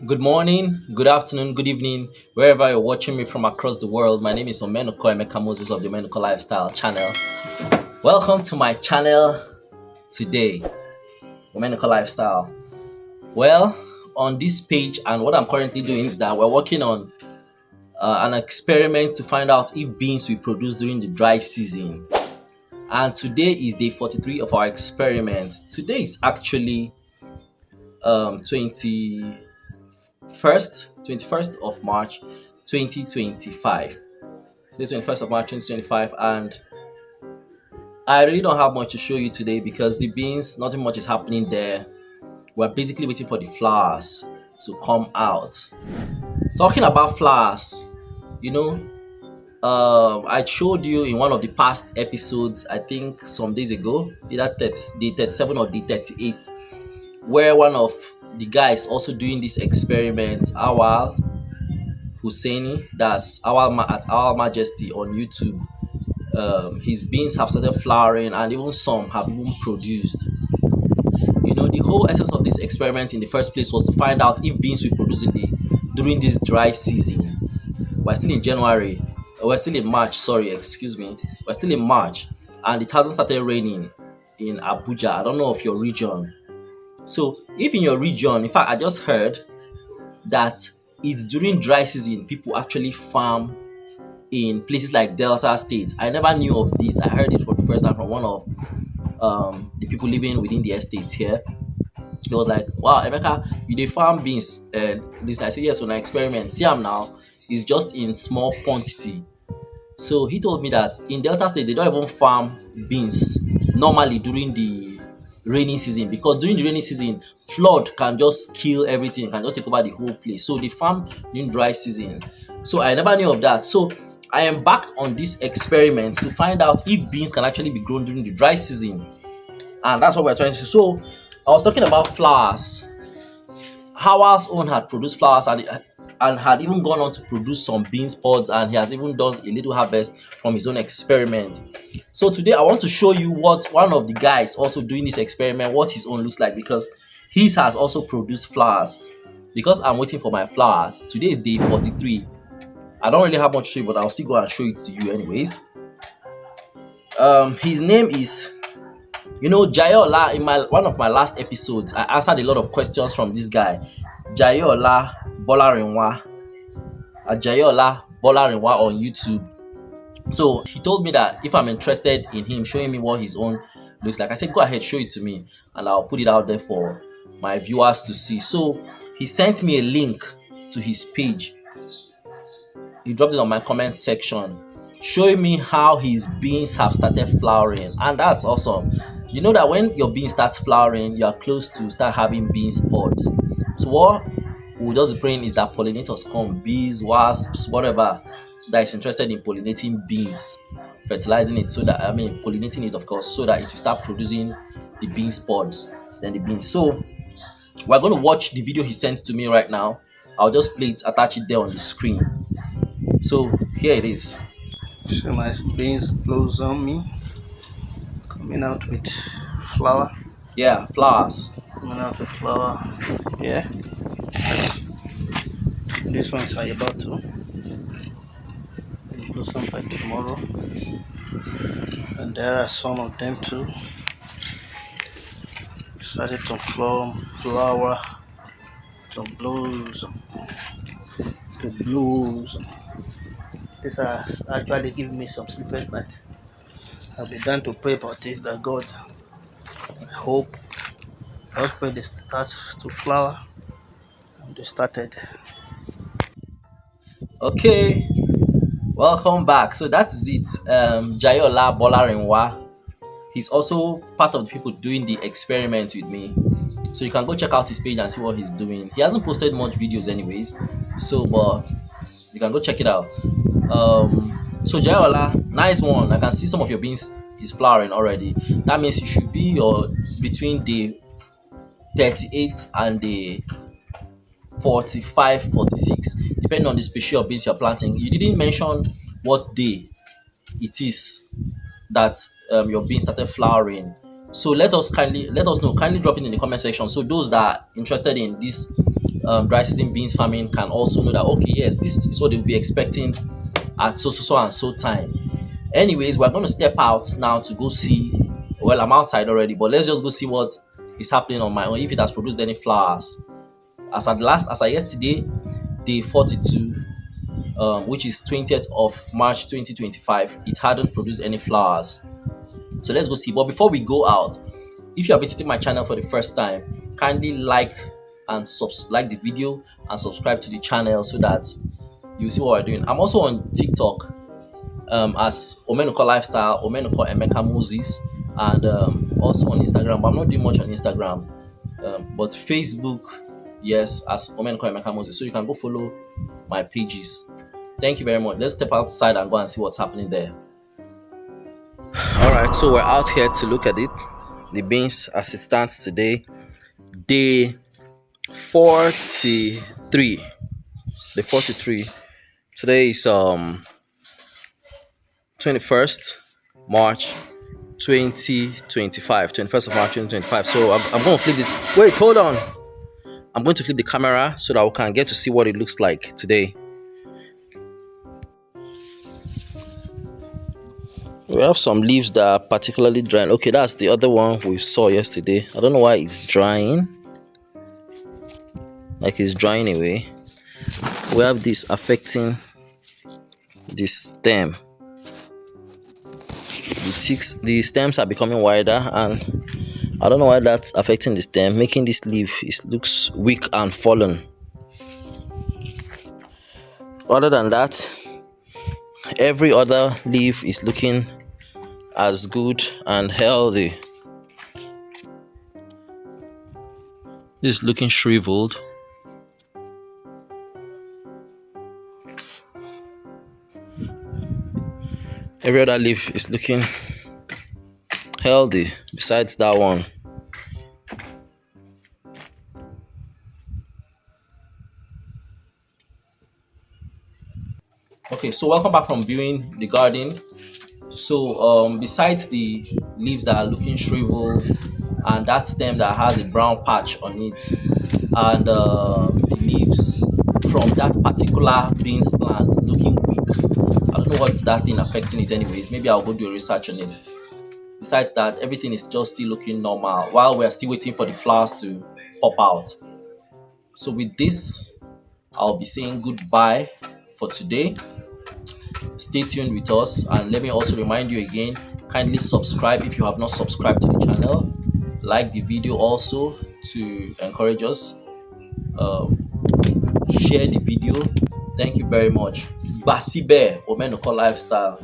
Good morning, good afternoon, good evening, wherever you're watching me from across the world. My name is Omenuko Emeka Moses of the Omenuko Lifestyle channel. Welcome to my channel today, Omenuko Lifestyle. Well, on this page, and what I'm currently doing is that we're working on an experiment to find out if beans we produce during the dry season. And today is day 43 of our experiment. Today is actually 21st of March 2025. Today 21st of March 2025, and I really don't have much to show you today because the beans, nothing much is happening there. We're basically waiting for the flowers to come out. Talking about flowers, you know, I showed you in one of the past episodes, I think some days ago, either day 37 or day 38, where one of the guys also doing this experiment, Awal Husseini, that's at Our Majesty on YouTube. His beans have started flowering and even some have even produced. The whole essence of this experiment in the first place was to find out if beans we produce during this dry season. We're still in January, we're still in March, sorry, excuse me. We're still in March and it hasn't started raining in Abuja. I don't know of your region. So if in your region, in fact, I just heard that it's during dry season people actually farm in places like Delta State. I never knew of this. I heard it for the first time from one of the people living within the estate here. He was like, "Wow, Emeka, you dey farm beans?" And this, I said, "Yes, when I experiment. See, am now. It's just in small quantity." So he told me that in Delta State they don't even farm beans normally during the rainy season, because during the rainy season flood can just kill everything, can just take over the whole place. So they farm during dry season. So I never knew of that. So I embarked on this experiment to find out if beans can actually be grown during the dry season, and that's what we're trying to do. So I was talking about flowers. Howard's own had produced flowers and had even gone on to produce some beans pods, and he has even done a little harvest from his own experiment. So today I want to show you what one of the guys also doing this experiment, what his own looks like, because his has also produced flowers. Because I'm waiting for my flowers, today is day 43. I don't really have much to show you, but I'll still go and show it to you anyways. His name is Jayola. In one of my last episodes, I answered a lot of questions from this guy, Jayola Bolarinwa, Jayola Bolarinwa on YouTube. So he told me that if I'm interested in him showing me what his own looks like, I said, go ahead, show it to me, and I'll put it out there for my viewers to see. So he sent me a link to his page. He dropped it on my comment section, showing me how his beans have started flowering, and that's awesome. You know that when your bean starts flowering, you are close to start having bean pods. So what we'll just be praying is that pollinators come, bees, wasps, whatever that is interested in pollinating beans, fertilizing it, pollinating it, of course, so that it will start producing the bean pods, then the beans. So we're going to watch the video he sent to me right now. I'll just play it, attach it there on the screen. So here it is. So my beans blossom me, coming out with flower. Yeah, flowers. Coming out with flower. Yeah. This ones are about to blossom by tomorrow. And there are some of them too. Started to flower, to blossom, to blossom. This has actually given me some sleepless night. I've begun to pray about it, that God, I hope, let's pray they start to flower, and they started. Okay, welcome back. So that's it. Jayola Bolarinwa. He's also part of the people doing the experiment with me. So you can go check out his page and see what he's doing. He hasn't posted much videos anyways. But you can go check it out. So Jayola, nice one. I can see some of your beans is flowering already. That means you should be between the 38 and the 45, 46, depending on the species of beans you're planting. You didn't mention what day it is that your beans started flowering. So let us know, kindly drop it in the comment section. So those that are interested in this dry season beans farming can also know that, okay, yes, this is what they'll be expecting at so and so time. Anyways, we're going to step out now to go see. Well, I'm outside already, but let's just go see what is happening on my own, if it has produced any flowers. As at yesterday, day 42, which is 20th of March 2025, it hadn't produced any flowers. So let's go see. But before we go out, if you are visiting my channel for the first time, kindly like the video and subscribe to the channel so that you see what we're doing. I'm also on TikTok as Omenuko Lifestyle, Omenuko Emeka Moses, and also on Instagram, but I'm not doing much on Instagram. But Facebook, yes, as Omenuko Emeka Moses. So you can go follow my pages. Thank you very much. Let's step outside and go and see what's happening there. All right, so we're out here to look at it. The beans as it stands today, day 43. Day 43. Today is 21st March 2025. 21st of March 2025. So I'm going to flip this. Wait, hold on. I'm going to flip the camera so that we can get to see what it looks like today. We have some leaves that are particularly drying. Okay, that's the other one we saw yesterday. I don't know why it's drying. Like it's drying away. We have this affecting the stem. The stems are becoming wider, and I don't know why that's affecting the stem, making this leaf looks weak and fallen. Other than that, every other leaf is looking as good and healthy. This is looking shriveled. Every other leaf is looking healthy besides that one. Okay, so welcome back from viewing the garden. So besides the leaves that are looking shriveled and that stem that has a brown patch on it, and the leaves from that particular beans plant looking weak, I don't know what's that thing affecting it anyways. Maybe I'll go do a research on it. Besides that, everything is just still looking normal while we're still waiting for the flowers to pop out. So with this, I'll be saying goodbye for today. Stay tuned with us, and let me also remind you again, kindly subscribe if you have not subscribed to the channel. Like the video also to encourage us. Share the video. Thank you very much. Basibe Omenuko Lifestyle.